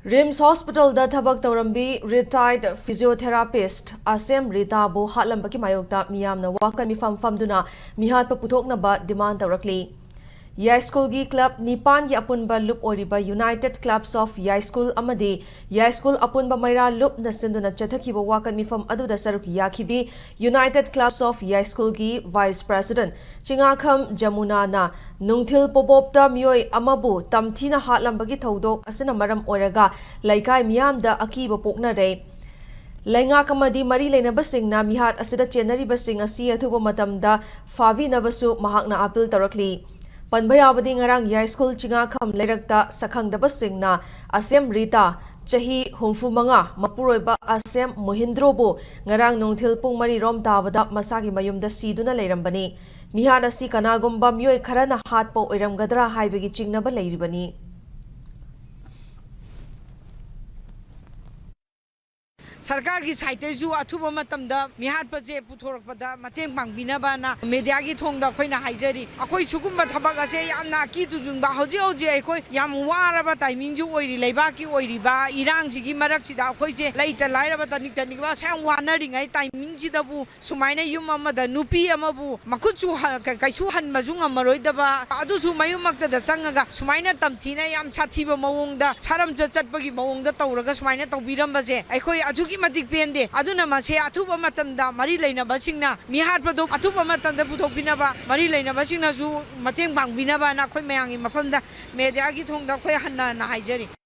Rims Hospital da thabak taurambi retired physiotherapist Asem Rita bo hatlambaki mayokta miyamna wakan mifam famduna mihat pa puthokna ba demand taurakli. Yai School gi club nipan gi apunba loop oriba United Clubs of Yai School amadi Yai School apunba maira loop na sinduna chathakiba wakan mifam aduda saruk yakibi United Clubs of Yai School gi Vice President Chingakham Jamuna na nungthil popopta mioi amabu tamthina hatlambagi thodok asina maram oraga laikai miyamda akiba pokna re Lainga kamadi mari leinabasingna mihat asida chenaribasing asi athuba matamda favinavasu mahakna appeal tarakli Panbayabadi ngarang Yai School Chingakham Leirakta Sakhangdabasingna Asem Rita Chahi Humfumanga Mapuroiba Asem Mohindrobo ngarang nungthil pung mari rom tabada masagi mayumda siduna leirambani mihada si kanagumba myoi kharana hatpo oiramgadra haibagi chingnaba leiribani सरकार की site जो अथुब मिहाट पजे पुथोरपदा मतें पांगबिनाबाना media की थोंदा अखोइना हाइजरी अखोइ सुगुम्बा थबक असे यामना की तुजुंबा हौजे हौजे अखोइ याम वाराबा timing जो ओइरि लेबा की ओइरिबा इरांग सिगी मरक सिदा अखोइ जे लैता लाइराबा तनिक तनिकबा साम वानरिङै टाइमिंग सिदाबु सुमाइना युम अमदा नुपी अमबु मखुचु कैसु हनबजु ngमरोइदबा अदुसु मयुमक्तदा चंगगा सुमाइना तमथिना याम साथीबा मवोंगदा सारम चटपगी मवोंगदा तौरगा सुमाइना तौबिरमबजे अखोइ अजुगी मतिक पेंदे अदुना मसे अथुबा मतमदा मरी लैनबसिंगना मिहाट पदो अथुबा मतमदा पुथोकबिनबा मरी लैनबसिंगनासु मतें पांगबिनबा ना खोइ मयांगी मफमदा मीडिया की थोंदा खोइ हन्ना ना हाइजरी